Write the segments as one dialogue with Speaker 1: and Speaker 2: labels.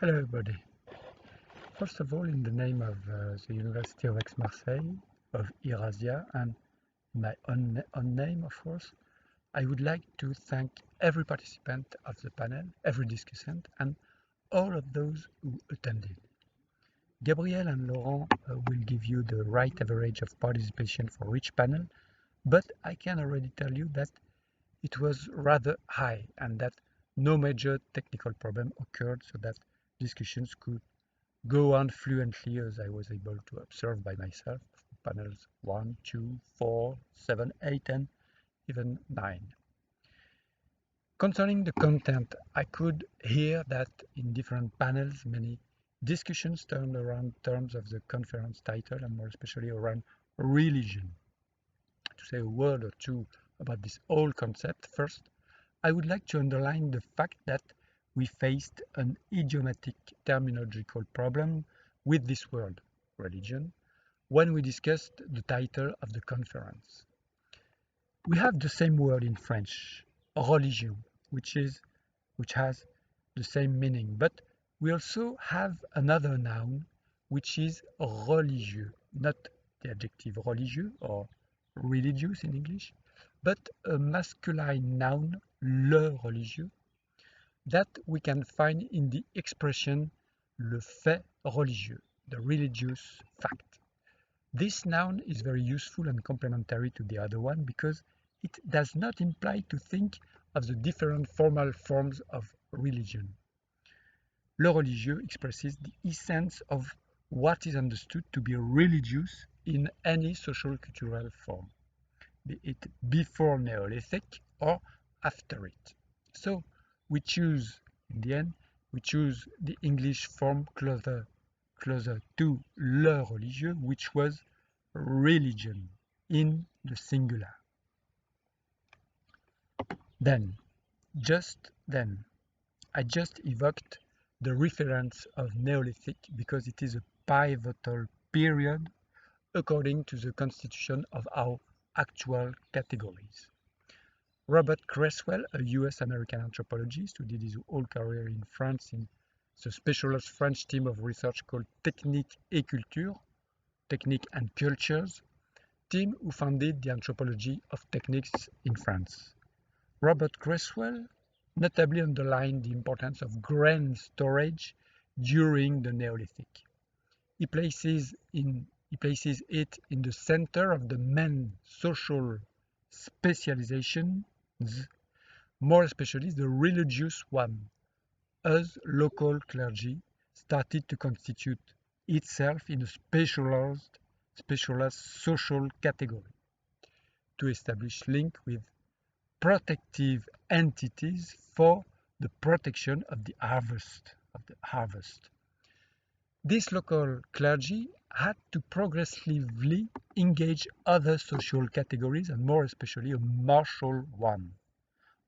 Speaker 1: Hello everybody. First of all, in the name of the University of Aix-Marseille, of IrAsia, and my own name, of course, I would like to thank every participant of the panel, every discussant, and all of those who attended. Gabriel and Laurent will give you the right average of participation for each panel, but I can already tell you that it was rather high and that no major technical problem occurred, so that discussions could go on fluently, as I was able to observe by myself. Panels 1, 2, 4, 7, 8, and even 9. Concerning the content, I could hear that in different panels many discussions turned around terms of the conference title, and more especially around religion. To say a word or two about this whole concept, first, I would like to underline the fact that we faced an idiomatic terminological problem with this word, religion, when we discussed the title of the conference. We have the same word in French, religion, which has the same meaning, but we also have another noun which is religieux, not the adjective religieux or religious in English, but a masculine noun, le religieux, that we can find in the expression le fait religieux, the religious fact. This noun is very useful and complementary to the other one because it does not imply to think of the different formal forms of religion. Le religieux expresses the essence of what is understood to be religious in any social cultural form, be it before Neolithic or after it. So we choose, in the end, we choose the English form closer to le religieux, which was religion in the singular. Then, I just evoked the reference of Neolithic because it is a pivotal period according to the constitution of our actual categories. Robert Creswell, a US-American anthropologist who did his whole career in France in the specialist French team of research called Techniques et Culture, Technique and Cultures, team who founded the Anthropology of Technics in France. Robert Creswell notably underlined the importance of grain storage during the Neolithic. He places it in the center of the main social specializations, more especially the religious one, as local clergy started to constitute itself in a specialized social category to establish link with protective entities for the protection of the harvest. This local clergy had to progressively engage other social categories and more especially a martial one,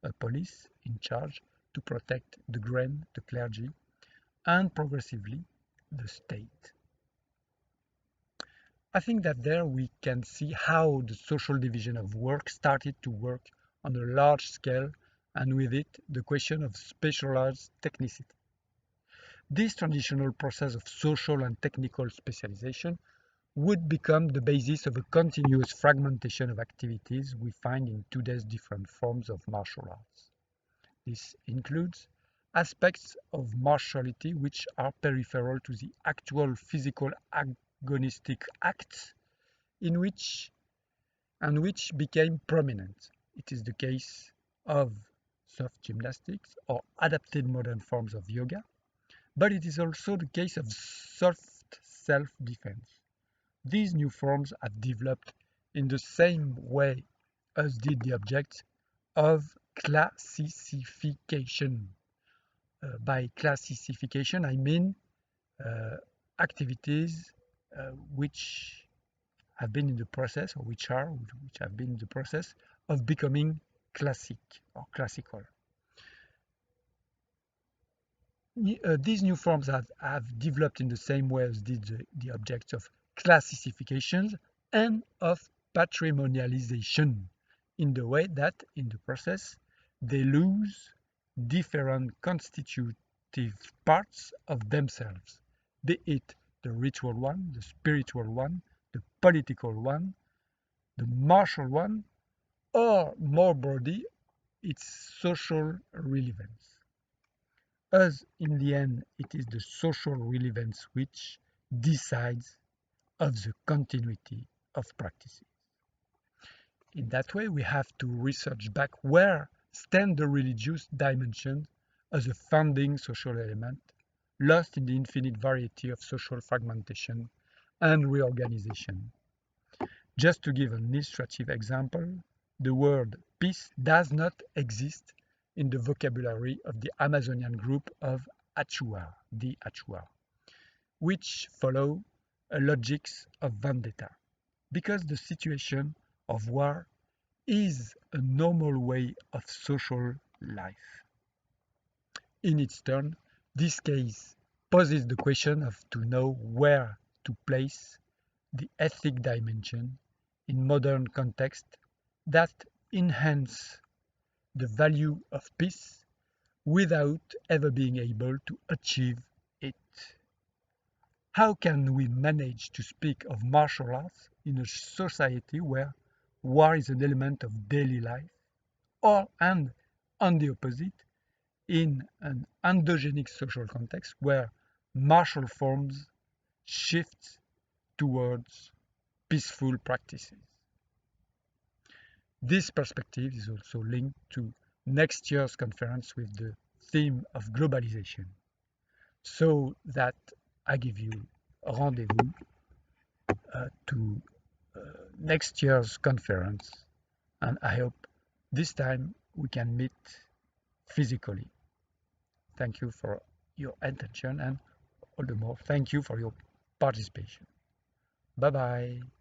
Speaker 1: a police in charge to protect the grain, the clergy, and progressively the state. I think that there we can see how the social division of work started to work on a large scale, and with it the question of specialized technicity. This transitional process of social and technical specialization would become the basis of a continuous fragmentation of activities we find in today's different forms of martial arts. This includes aspects of martiality which are peripheral to the actual physical agonistic acts which became prominent. It is the case of soft gymnastics or adapted modern forms of yoga, but it is also the case of soft self-defense. These new forms have developed in the same way as did the objects of classification. By classification, I mean activities which have been in the process, or which have been in the process of becoming classic or classical. These new forms have developed in the same way as did the objects of classifications and of patrimonialization, in the way that in the process they lose different constitutive distinctive parts of themselves, be it the ritual one, the spiritual one, the political one, the martial one, or more broadly, its social relevance. As in the end, it is the social relevance which decides of the continuity of practices. In that way, we have to research back where stand the religious dimension as a founding social element, lost in the infinite variety of social fragmentation and reorganization. Just to give an illustrative example, the word peace does not exist in the vocabulary of the Amazonian group of Achua, the Achua, which follow a logics of vendetta, because the situation of war is a normal way of social life. In its turn, this case poses the question of to know where to place the ethic dimension in modern context that enhance the value of peace without ever being able to achieve it. How can we manage to speak of martial arts in a society where war is an element of daily life, and on the opposite, in an endogenic social context where martial forms shift towards peaceful practices? This perspective is also linked to next year's conference with the theme of globalization, so that I give you a rendezvous to next year's conference, and I hope this time we can meet physically. Thank you for your attention, and all the more, thank you for your participation. Bye bye.